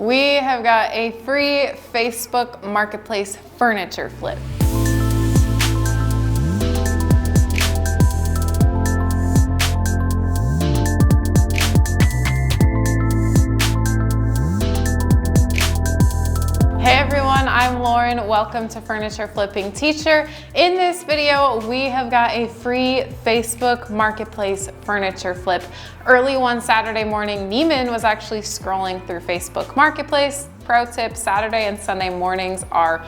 We have got a free Facebook Marketplace furniture flip. Hey everyone, I'm Lauren. Welcome to Furniture Flipping Teacher. In this video, we have got a free Facebook Marketplace furniture flip. Early one Saturday morning, Neiman was actually scrolling through Facebook Marketplace. Pro tip, Saturday and Sunday mornings are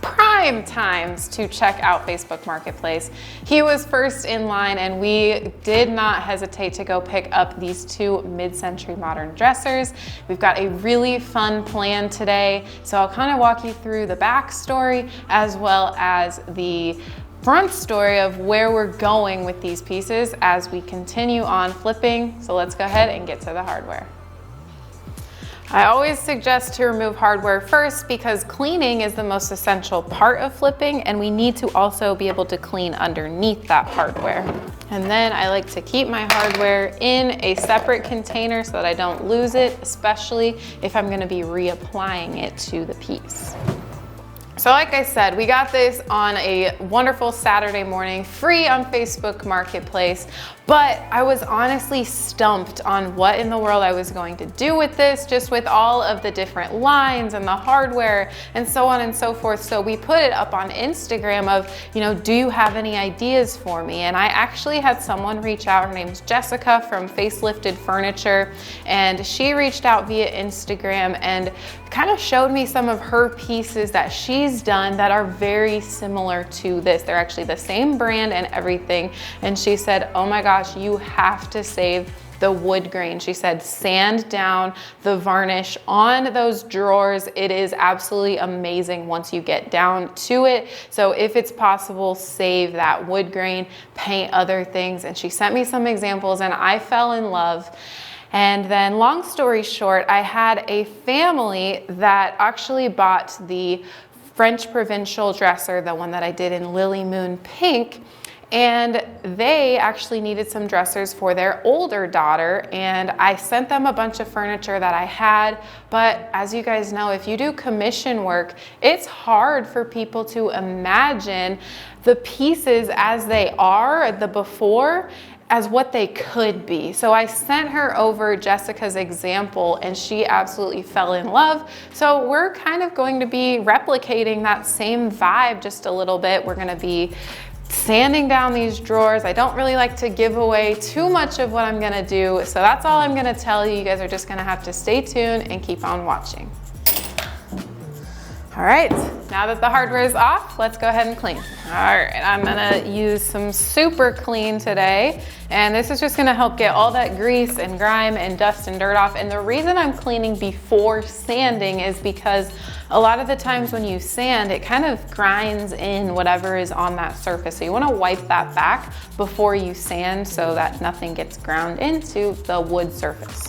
prime times to check out Facebook Marketplace. He was first in line and we did not hesitate to go pick up these two mid-century modern dressers. We've got a really fun plan today, so I'll kind of walk you through the backstory as well as the front story of where we're going with these pieces as we continue on flipping. So let's go ahead and get to the hardware. I always suggest to remove hardware first because cleaning is the most essential part of flipping, and we need to also be able to clean underneath that hardware. And then I like to keep my hardware in a separate container so that I don't lose it, especially if I'm going to be reapplying it to the piece. So like I said, we got this on a wonderful Saturday morning, free on Facebook Marketplace, but I was honestly stumped on what in the world I was going to do with this, just with all of the different lines and the hardware and so on and so forth. So we put it up on Instagram of, do you have any ideas for me? And I actually had someone reach out. Her name's Jessica from Facelifted Furniture, and she reached out via Instagram and kind of showed me some of her pieces that she's done that are very similar to this. They're actually the same brand and everything. And she said, oh my gosh, you have to save the wood grain. She said, sand down the varnish on those drawers. It is absolutely amazing once you get down to it. So if it's possible, save that wood grain, paint other things. And she sent me some examples and I fell in love. And then long story short, I had a family that actually bought the French provincial dresser, the one that I did in Lily Moon Pink, and they actually needed some dressers for their older daughter, and I sent them a bunch of furniture that I had. But as you guys know, if you do commission work, it's hard for people to imagine the pieces as they are, the before, as what they could be. So I sent her over Jessica's example and she absolutely fell in love. So we're kind of going to be replicating that same vibe just a little bit. We're gonna be sanding down these drawers. I don't really like to give away too much of what I'm gonna do. So that's all I'm gonna tell you. You guys are just gonna have to stay tuned and keep on watching. All right, now that the hardware is off, let's go ahead and clean. All right, I'm gonna use some Super Clean today, and this is just gonna help get all that grease and grime and dust and dirt off. And the reason I'm cleaning before sanding is because a lot of the times when you sand, it kind of grinds in whatever is on that surface. So you wanna wipe that back before you sand so that nothing gets ground into the wood surface.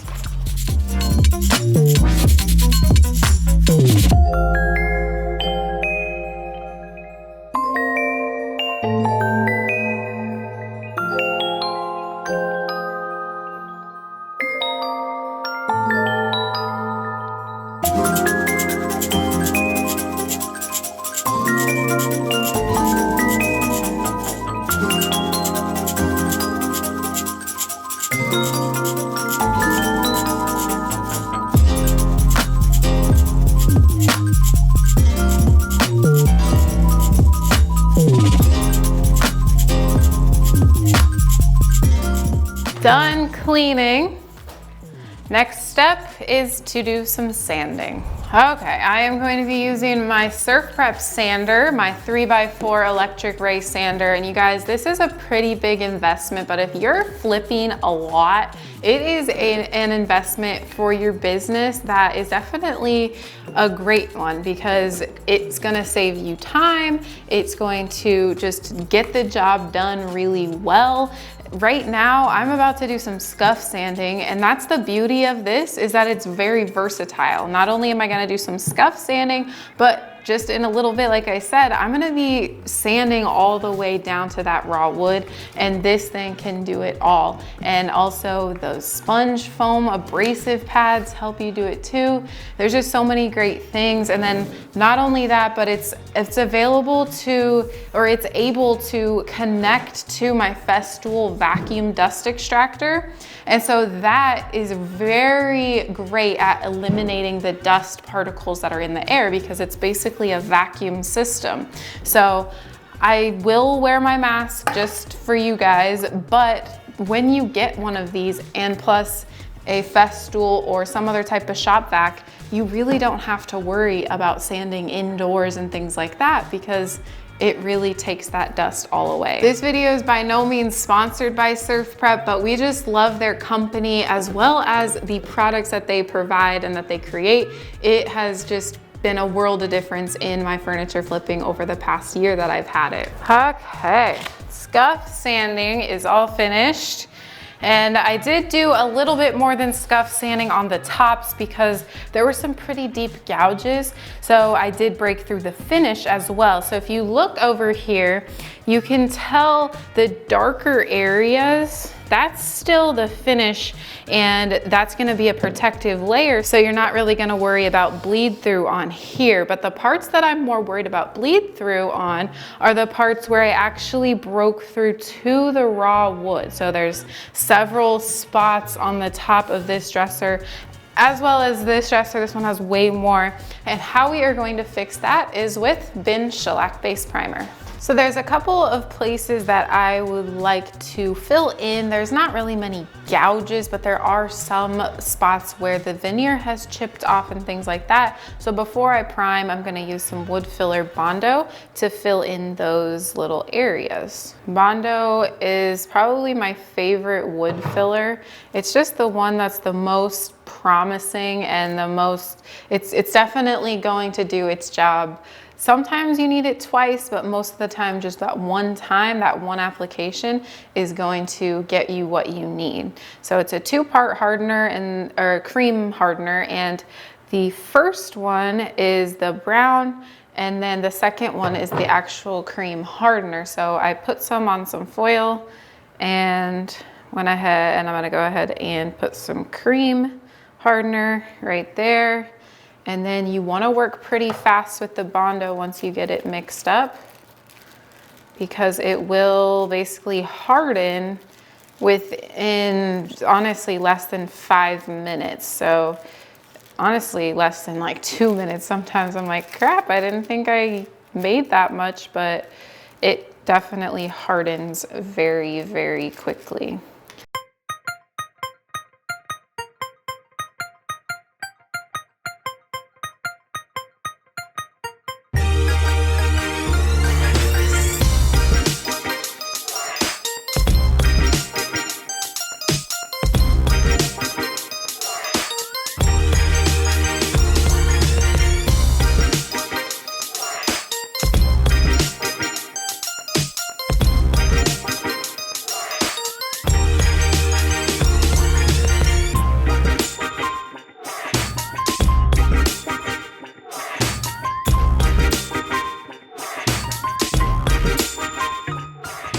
Done cleaning. Next step is to do some sanding. Okay, I am going to be using my Surf Prep sander, my 3x4 electric ray sander. And you guys, this is a pretty big investment, but if you're flipping a lot, it is an investment for your business that is definitely a great one because it's gonna save you time. It's going to just get the job done really well. Right now, I'm about to do some scuff sanding, and that's the beauty of this, is that it's very versatile. Not only am I gonna do some scuff sanding, but just in a little bit, like I said, I'm gonna be sanding all the way down to that raw wood, and this thing can do it all. And also those sponge foam abrasive pads help you do it too. There's just so many great things. And then not only that, but it's available to, or it's able to connect to my Festool vacuum dust extractor. And so that is very great at eliminating the dust particles that are in the air, because it's basically a vacuum system. So I will wear my mask just for you guys, but when you get one of these, and plus a Festool or some other type of shop vac, you really don't have to worry about sanding indoors and things like that, because it really takes that dust all away. This video is by no means sponsored by Surf Prep, but we just love their company as well as the products that they provide and that they create. It has just been a world of difference in my furniture flipping over the past year that I've had it. Okay, scuff sanding is all finished. And I did do a little bit more than scuff sanding on the tops because there were some pretty deep gouges. So I did break through the finish as well. So if you look over here, you can tell the darker areas, that's still the finish, and that's gonna be a protective layer. So you're not really gonna worry about bleed through on here. But the parts that I'm more worried about bleed through on are the parts where I actually broke through to the raw wood. So there's several spots on the top of this dresser, as well as this dresser. This one has way more. And how we are going to fix that is with Bin Shellac Base Primer. So there's a couple of places that I would like to fill in. There's not really many gouges, but there are some spots where the veneer has chipped off and things like that. So before I prime, I'm gonna use some wood filler Bondo to fill in those little areas. Bondo is probably my favorite wood filler. It's just the one that's the most promising and the most, it's definitely going to do its job. Sometimes you need it twice, but most of the time, just that one time, that one application is going to get you what you need. So it's a 2-part hardener or cream hardener, and the first one is the brown, and then the second one is the actual cream hardener. So I put some on some foil and went ahead, and I'm gonna go ahead and put some cream hardener right there. And then you want to work pretty fast with the Bondo once you get it mixed up, because it will basically harden within, honestly, less than 5 minutes. So honestly, less than like 2 minutes. Sometimes I'm like, crap, I didn't think I made that much, but it definitely hardens very, very quickly.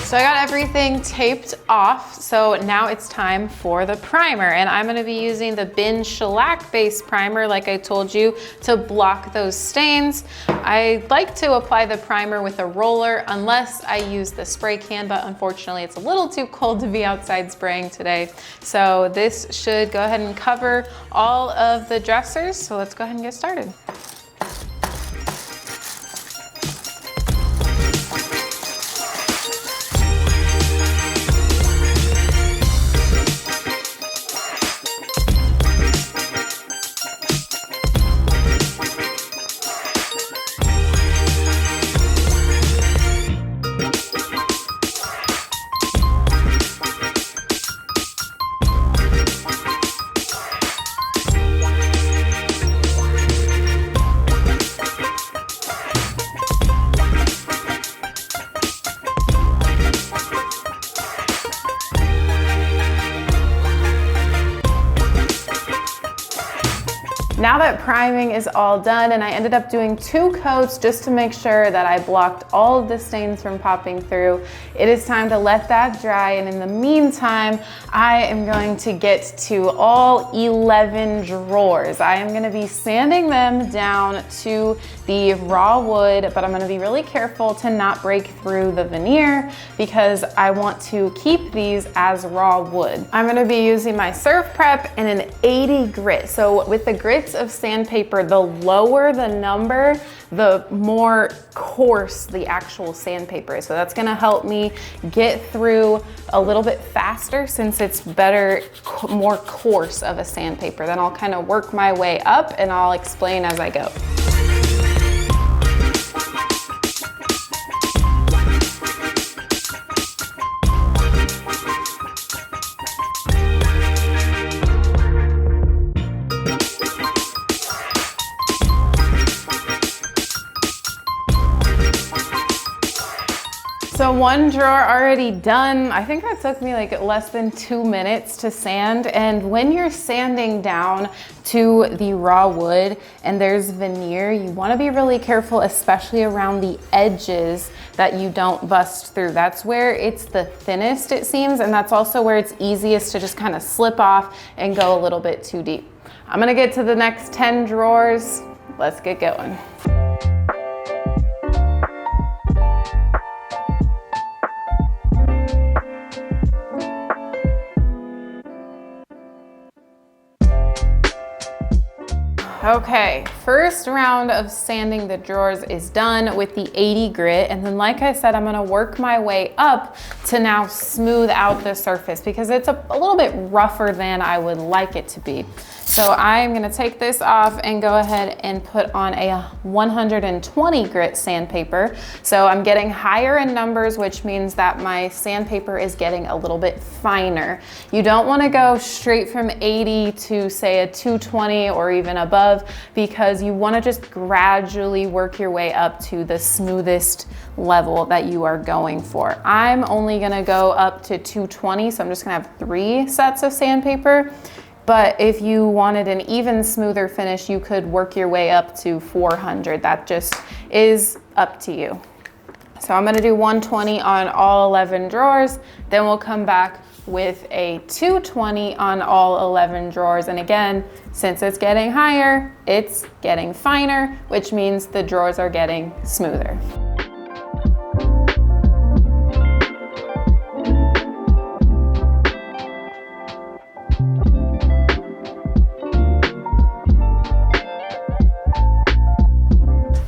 So I got everything taped off, so now it's time for the primer, and I'm gonna be using the Bin Shellac Base Primer, like I told you, to block those stains. I like to apply the primer with a roller unless I use the spray can, but unfortunately it's a little too cold to be outside spraying today. So this should go ahead and cover all of the dressers, so let's go ahead and get started. Now that priming is all done, and I ended up doing 2 coats just to make sure that I blocked all of the stains from popping through, it is time to let that dry. And in the meantime, I am going to get to all 11 drawers. I am going to be sanding them down to the raw wood, but I'm going to be really careful to not break through the veneer because I want to keep these as raw wood. I'm going to be using my Surf Prep and an 80 grit. So with the grits of sandpaper, the lower the number, the more coarse the actual sandpaper is. So that's gonna help me get through a little bit faster since it's better, more coarse of a sandpaper. Then I'll kind of work my way up and I'll explain as I go. So 1 drawer already done. I think that took me like less than 2 minutes to sand. And when you're sanding down to the raw wood and there's veneer, you want to be really careful, especially around the edges, that you don't bust through. That's where it's the thinnest, it seems, and that's also where it's easiest to just kind of slip off and go a little bit too deep. I'm gonna get to the next 10 drawers. Let's get going. Okay, first round of sanding the drawers is done with the 80 grit. And then like I said, I'm gonna work my way up to now smooth out the surface because it's a little bit rougher than I would like it to be. So I'm gonna take this off and go ahead and put on a 120 grit sandpaper. So I'm getting higher in numbers, which means that my sandpaper is getting a little bit finer. You don't wanna go straight from 80 to say a 220 or even above, because you wanna just gradually work your way up to the smoothest level that you are going for. I'm only gonna go up to 220, so I'm just gonna have 3 sets of sandpaper. But if you wanted an even smoother finish, you could work your way up to 400. That just is up to you. So I'm gonna do 120 on all 11 drawers, then we'll come back with a 220 on all 11 drawers. And again, since it's getting higher, it's getting finer, which means the drawers are getting smoother.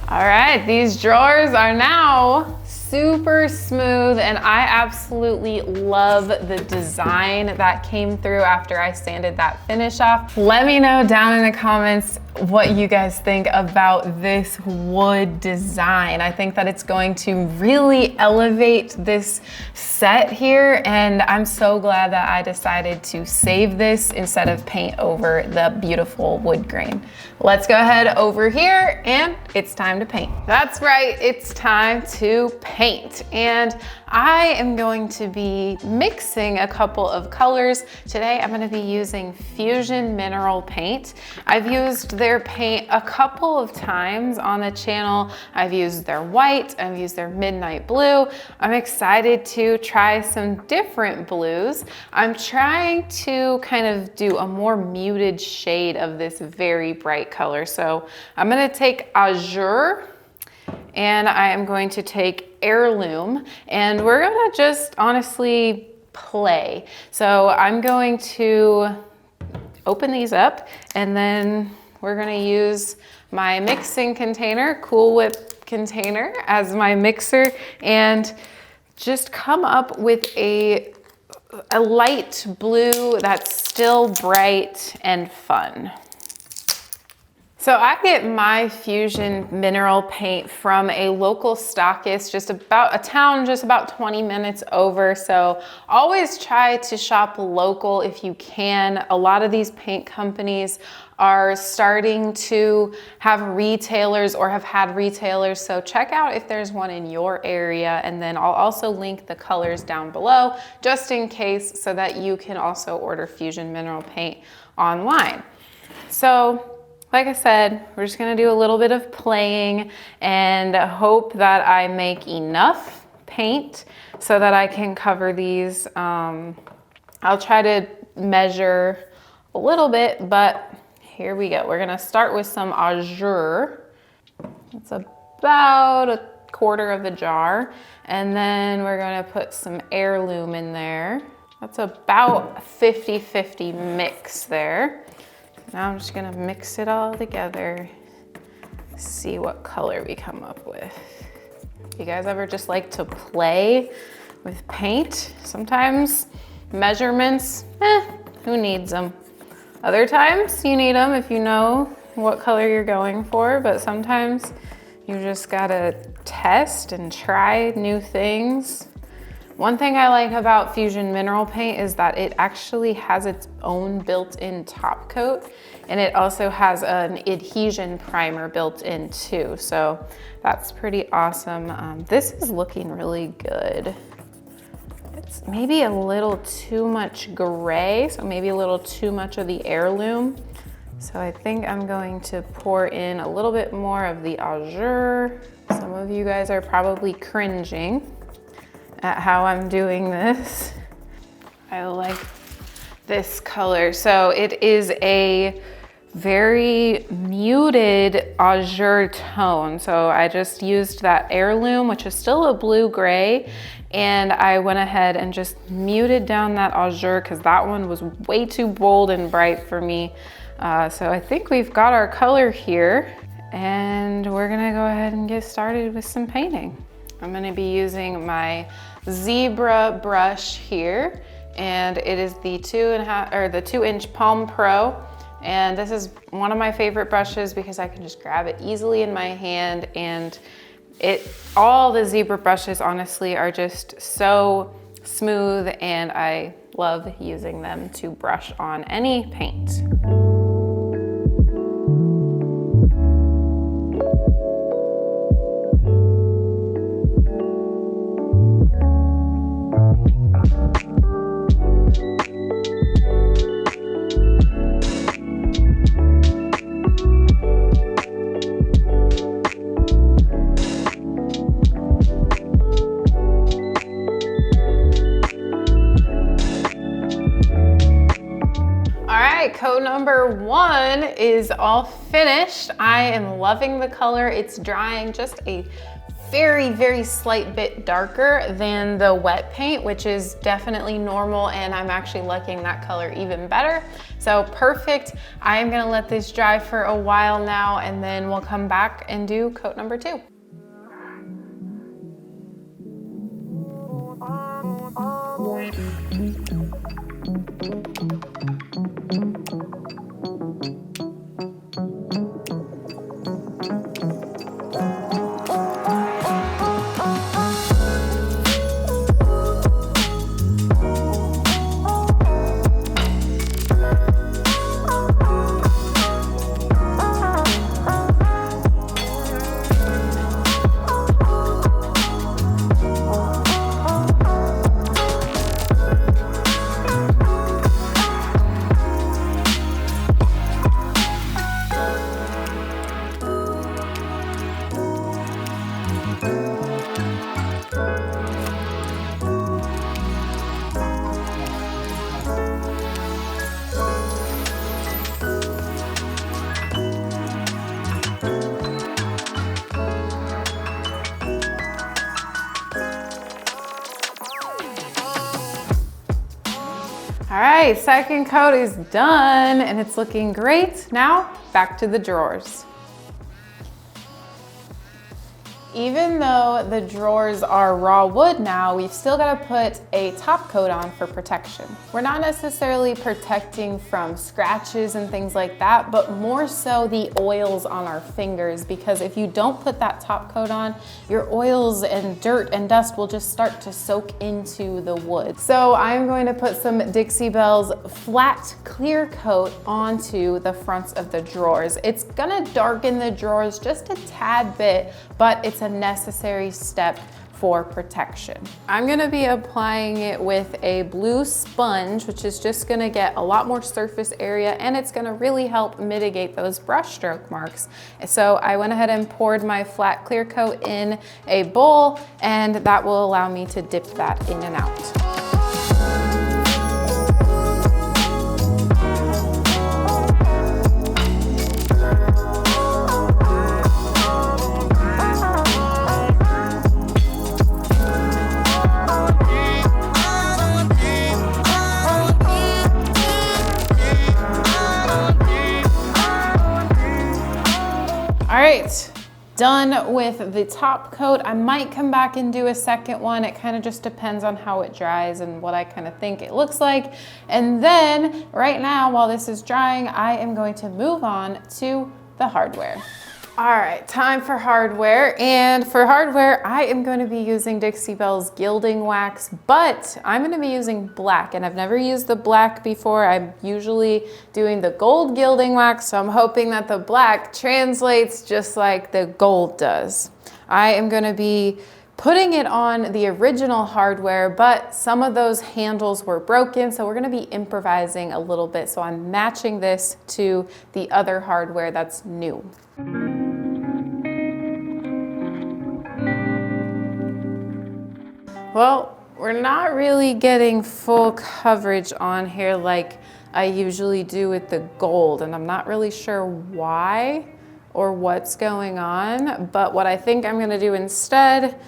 All right, these drawers are now super smooth, and I absolutely love the design that came through after I sanded that finish off. Let me know down in the comments what you guys think about this wood design. I think that it's going to really elevate this set here, and I'm so glad that I decided to save this instead of paint over the beautiful wood grain. Let's go ahead over here and it's time to paint. That's right, it's time to paint. And I am going to be mixing a couple of colors. Today I'm gonna be using Fusion Mineral Paint. I've used their paint a couple of times on the channel. I've used their white, I've used their midnight blue. I'm excited to try some different blues. I'm trying to kind of do a more muted shade of this very bright color. So I'm gonna take Azure, and I am going to take Heirloom, and we're gonna just honestly play. So I'm going to open these up, and then we're gonna use my mixing container, Cool Whip container, as my mixer, and just come up with a light blue that's still bright and fun. So I get my Fusion Mineral Paint from a local stockist, just about a town just about 20 minutes over. So always try to shop local if you can. A lot of these paint companies are starting to have retailers or have had retailers. So check out if there's one in your area. And then I'll also link the colors down below just in case, so that you can also order Fusion Mineral Paint online. So like I said, we're just gonna do a little bit of playing and hope that I make enough paint so that I can cover these. I'll try to measure a little bit, but here we go. We're gonna start with some Azure. It's about a quarter of the jar. And then we're gonna put some Heirloom in there. That's about 50-50 mix there. Now I'm just gonna mix it all together, see what color we come up with. You guys ever just like to play with paint? Sometimes measurements, who needs them? Other times you need them if you know what color you're going for, but sometimes you just gotta test and try new things. One thing I like about Fusion Mineral Paint is that it actually has its own built-in top coat, and it also has an adhesion primer built in too, so that's pretty awesome. This is looking really good. It's maybe a little too much gray, so maybe a little too much of the Heirloom. So I think I'm going to pour in a little bit more of the Azure. Some of you guys are probably cringing at how I'm doing this. I like this color. So it is a very muted Azure tone. So I just used that Heirloom, which is still a blue-gray, and I went ahead and just muted down that Azure because that one was way too bold and bright for me. So I think we've got our color here, and we're gonna go ahead and get started with some painting. I'm gonna be using my Zebra brush here, and it is the 2-inch Palm Pro. And this is one of my favorite brushes because I can just grab it easily in my hand, and all the Zebra brushes honestly are just so smooth, and I love using them to brush on any paint. Coat number 1 is all finished. I am loving the color. It's drying just a very, very slight bit darker than the wet paint, which is definitely normal, and I'm actually liking that color even better. So perfect. I am gonna let this dry for a while now, and then we'll come back and do coat number 2. All right, second coat is done and it's looking great. Now, back to the drawers. Even though the drawers are raw wood now, we've still got to put a top coat on for protection. We're not necessarily protecting from scratches and things like that, but more so the oils on our fingers, because if you don't put that top coat on, your oils and dirt and dust will just start to soak into the wood. So I'm going to put some Dixie Belle's flat clear coat onto the fronts of the drawers. It's gonna darken the drawers just a tad bit, but it's a necessary step for protection. I'm gonna be applying it with a blue sponge, which is just gonna get a lot more surface area, and it's gonna really help mitigate those brush stroke marks. So I went ahead and poured my flat clear coat in a bowl, and that will allow me to dip that in and out. All right, done with the top coat. I might come back and do a second one. It kind of just depends on how it dries and what I kind of think it looks like. And then right now, while this is drying, I am going to move on to the hardware. All right, time for hardware. And for hardware, I am going to be using Dixie Belle's gilding wax, but I'm going to be using black, and I've never used the black before. I'm usually doing the gold gilding wax, so I'm hoping that the black translates just like the gold does. I am going to be putting it on the original hardware, but some of those handles were broken, so we're going to be improvising a little bit. So I'm matching this to the other hardware that's new. Well, we're not really getting full coverage on here like I usually do with the gold, and I'm not really sure why or what's going on, but what I think I'm gonna do instead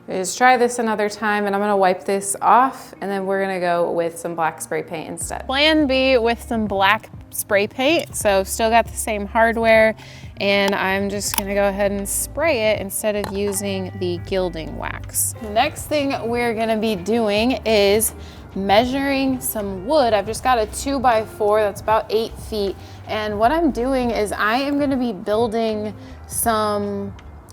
is try this another time, and I'm gonna wipe this off, and then we're gonna go with some black spray paint instead. Plan B with some black spray paint. So still got the same hardware, and I'm just gonna go ahead and spray it instead of using the gilding wax. The next thing we're gonna be doing is measuring some wood. I've just got a 2x4 that's about 8 feet, and what I'm doing is I am gonna be building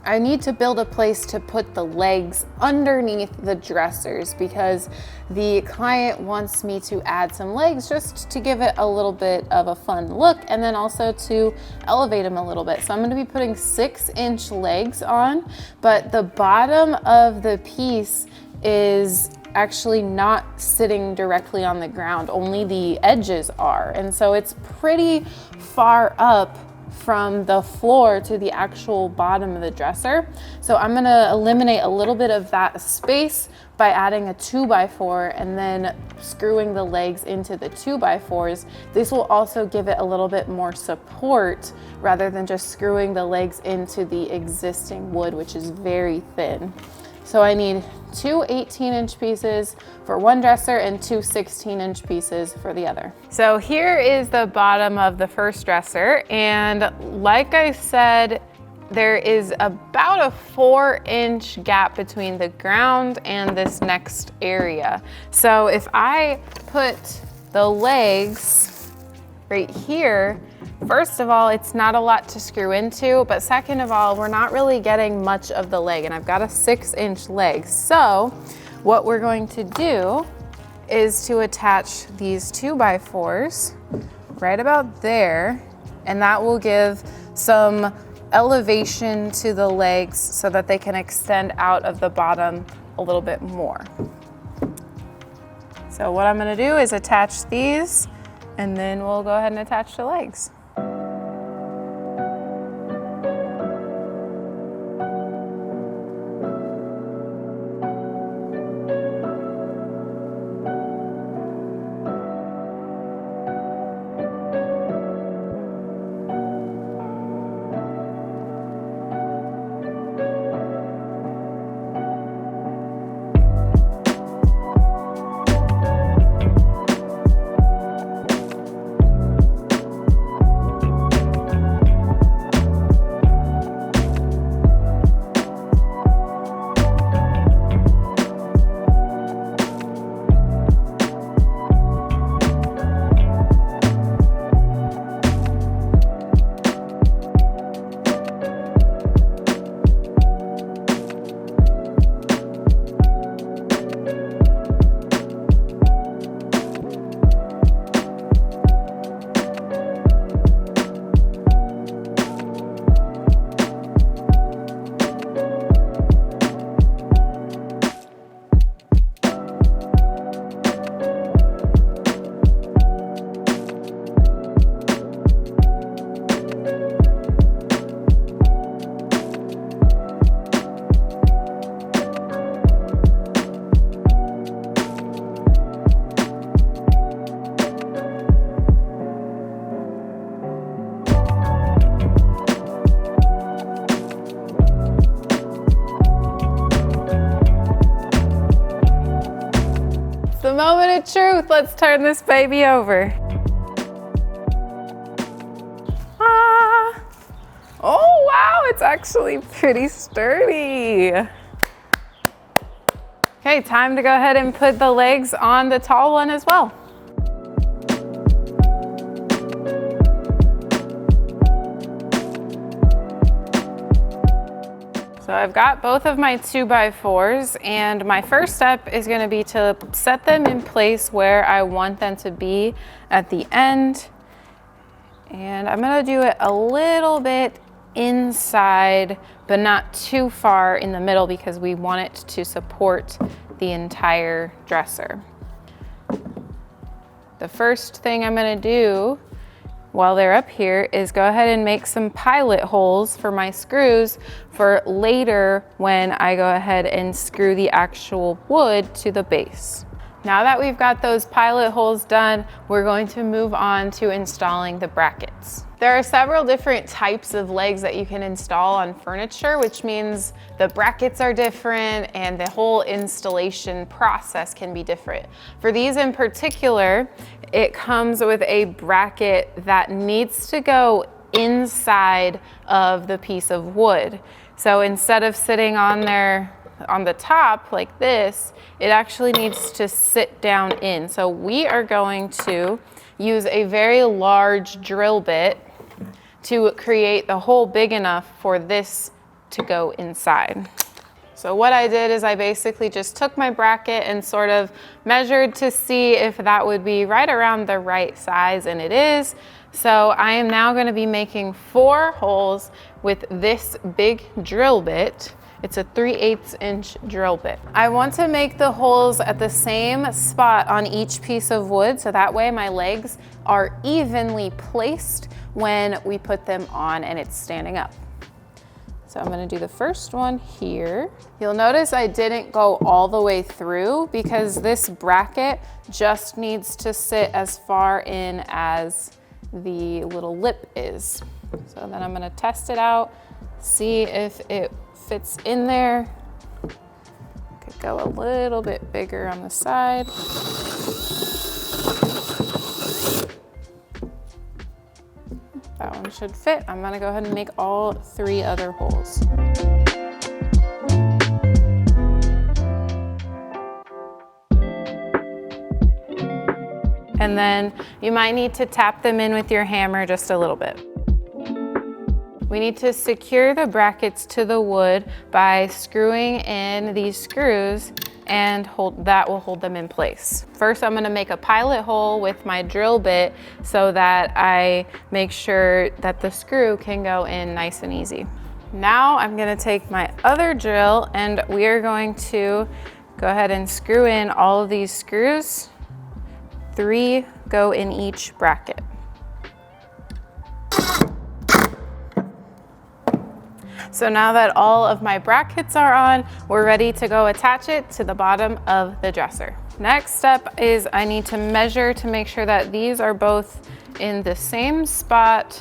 I need to build a place to put the legs underneath the dressers because the client wants me to add some legs just to give it a little bit of a fun look, and then also to elevate them a little bit. So I'm going to be putting 6-inch legs on, but the bottom of the piece is actually not sitting directly on the ground, only the edges are. And so it's pretty far up from the floor to the actual bottom of the dresser. So I'm gonna eliminate a little bit of that space by adding a 2x4 and then screwing the legs into the 2x4s. This will also give it a little bit more support rather than just screwing the legs into the existing wood, which is very thin. So I need 2 18-inch pieces for one dresser and 2 16-inch pieces for the other. So here is the bottom of the first dresser, and like I said, there is about a 4-inch gap between the ground and this next area. So if I put the legs right here, first of all, it's not a lot to screw into, but second of all, we're not really getting much of the leg, and I've got a 6-inch leg. So what we're going to do is to attach these 2x4s right about there, and that will give some elevation to the legs so that they can extend out of the bottom a little bit more. So what I'm gonna do is attach these, and then we'll go ahead and attach the legs. moment of truth. Let's turn this baby over. Ah. Oh, wow, it's actually pretty sturdy. Okay, time to go ahead and put the legs on the tall one as well. So I've got both of my 2x4s, and my first step is going to be to set them in place where I want them to be at the end. And I'm going to do it a little bit inside, but not too far in the middle because we want it to support the entire dresser. The first thing I'm going to do while they're up here is go ahead and make some pilot holes for my screws for later when I go ahead and screw the actual wood to the base. Now that we've got those pilot holes done, we're going to move on to installing the brackets. There are several different types of legs that you can install on furniture, which means the brackets are different and the whole installation process can be different. For these in particular, it comes with a bracket that needs to go inside of the piece of wood. So instead of sitting on there on the top like this, it actually needs to sit down in. So we are going to use a very large drill bit to create the hole big enough for this to go inside. So what I did is I basically just took my bracket and sort of measured to see if that would be right around the right size, and it is. So I am now going to be making 4 holes with this big drill bit. It's a 3/8 inch drill bit. I want to make the holes at the same spot on each piece of wood, so that way my legs are evenly placed when we put them on and it's standing up. So I'm gonna do the first one here. You'll notice I didn't go all the way through because this bracket just needs to sit as far in as the little lip is. So then I'm gonna test it out, see if it fits in there. Could go a little bit bigger on the side. That one should fit. I'm gonna go ahead and make all 3 other holes. And then you might need to tap them in with your hammer just a little bit. We need to secure the brackets to the wood by screwing in these screws, and that will hold them in place. First, I'm gonna make a pilot hole with my drill bit so that I make sure that the screw can go in nice and easy. Now I'm gonna take my other drill and we are going to go ahead and screw in all of these screws. 3 go in each bracket. So now that all of my brackets are on, we're ready to go attach it to the bottom of the dresser. Next step is I need to measure to make sure that these are both in the same spot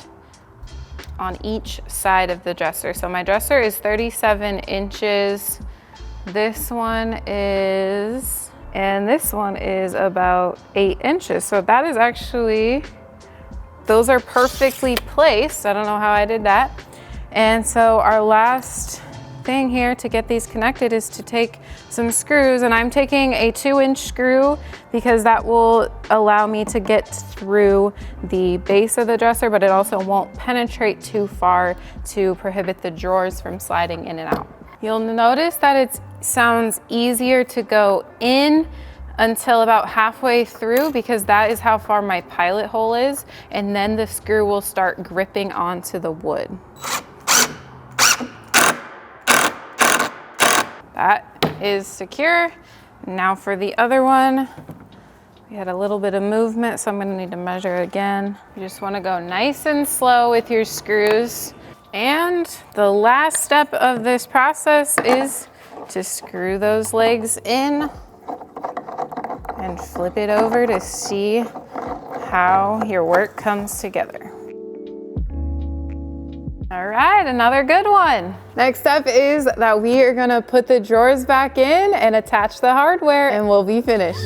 on each side of the dresser. So my dresser is 37 inches. This one is, and this one is about 8 inches. So that is actually, those are perfectly placed. I don't know how I did that. And so our last thing here to get these connected is to take some screws, and I'm taking a 2-inch screw because that will allow me to get through the base of the dresser, but it also won't penetrate too far to prohibit the drawers from sliding in and out. You'll notice that it sounds easier to go in until about halfway through because that is how far my pilot hole is, and then the screw will start gripping onto the wood. That is secure. Now for the other one, we had a little bit of movement, so I'm gonna need to measure again. You just wanna go nice and slow with your screws. And the last step of this process is to screw those legs in and flip it over to see how your work comes together. All right, another good one. Next step is that we are gonna put the drawers back in and attach the hardware, and we'll be finished.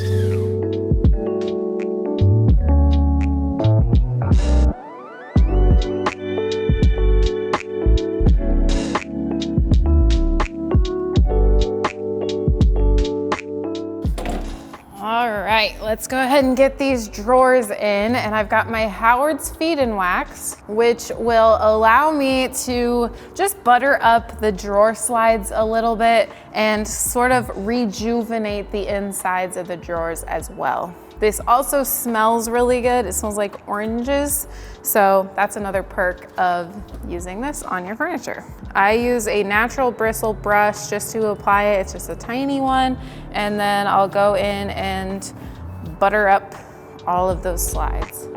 right, let's go ahead and get these drawers in. And I've got my Howard's Feed and Wax, which will allow me to just butter up the drawer slides a little bit and sort of rejuvenate the insides of the drawers as well. This also smells really good. It smells like oranges. So that's another perk of using this on your furniture. I use a natural bristle brush just to apply it. It's just a tiny one. And then I'll go in and butter up all of those slides.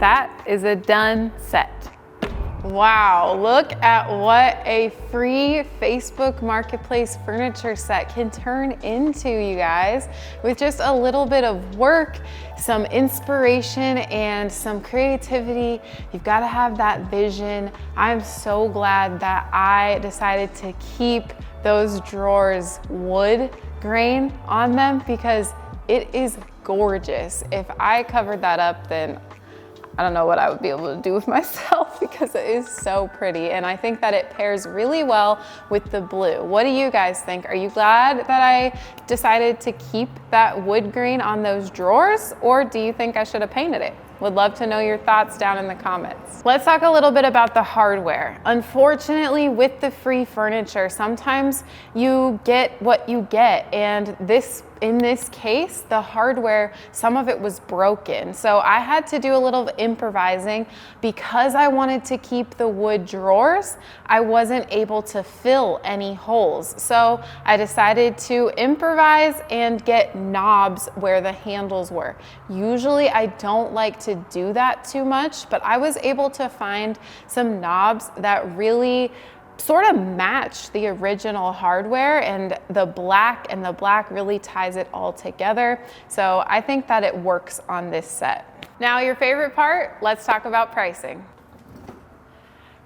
That is a done set. Wow, look at what a free Facebook Marketplace furniture set can turn into, you guys. With just a little bit of work, some inspiration, and some creativity. You've got to have that vision. I'm so glad that I decided to keep those drawers wood grain on them because it is gorgeous. If I covered that up, then I don't know what I would be able to do with myself because it is so pretty. And I think that it pairs really well with the blue. What do you guys think? Are you glad that I decided to keep that wood grain on those drawers, or do you think I should have painted it? Would love to know your thoughts down in the comments. Let's talk a little bit about the hardware. Unfortunately, with the free furniture, sometimes you get what you get, and in this case, the hardware, some of it was broken. So I had to do a little improvising because I wanted to keep the wood drawers. I wasn't able to fill any holes. So I decided to improvise and get knobs where the handles were. Usually I don't like to do that too much, but I was able to find some knobs that really sort of match the original hardware, and the black really ties it all together. So I think that it works on this set. Now, your favorite part, let's talk about pricing.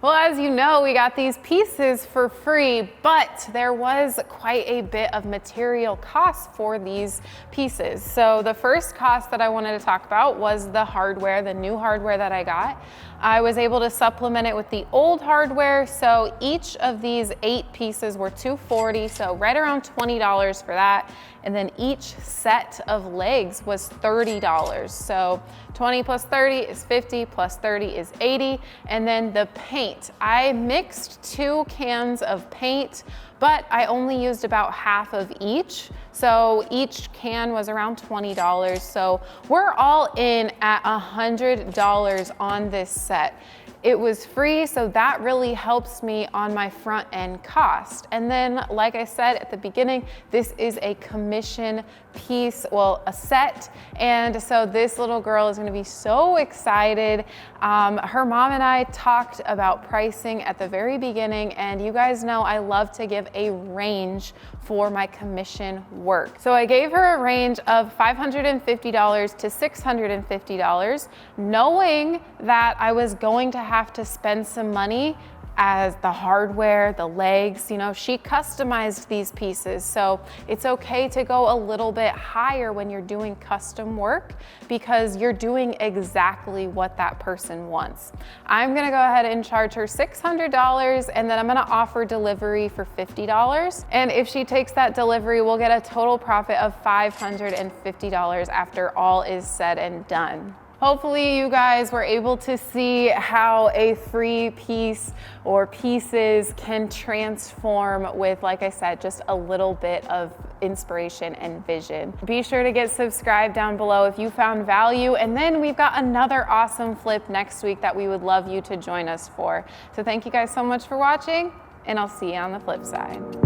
Well, as you know, we got these pieces for free, but there was quite a bit of material cost for these pieces. So the first cost that I wanted to talk about was the hardware, the new hardware that I got. I was able to supplement it with the old hardware. So each of these 8 pieces were $240, so right around $20 for that. And then each set of legs was $30. So 20 plus 30 is 50, plus 30 is 80. And then the paint, I mixed 2 cans of paint, but I only used about half of each. So each can was around $20. So we're all in at $100 on this set. It was free, so that really helps me on my front end cost. And then, like I said at the beginning, this is a commission piece, well, a set. And so this little girl is gonna be so excited. Her mom and I talked about pricing at the very beginning, and you guys know I love to give a range for my commission work. So I gave her a range of $550 to $650, knowing that I was going to have to spend some money as the hardware, the legs, you know, she customized these pieces. So it's okay to go a little bit higher when you're doing custom work because you're doing exactly what that person wants. I'm gonna go ahead and charge her $600, and then I'm gonna offer delivery for $50. And if she takes that delivery, we'll get a total profit of $550 after all is said and done. Hopefully you guys were able to see how a free piece or pieces can transform with, like I said, just a little bit of inspiration and vision. Be sure to get subscribed down below if you found value. And then we've got another awesome flip next week that we would love you to join us for. So thank you guys so much for watching, and I'll see you on the flip side.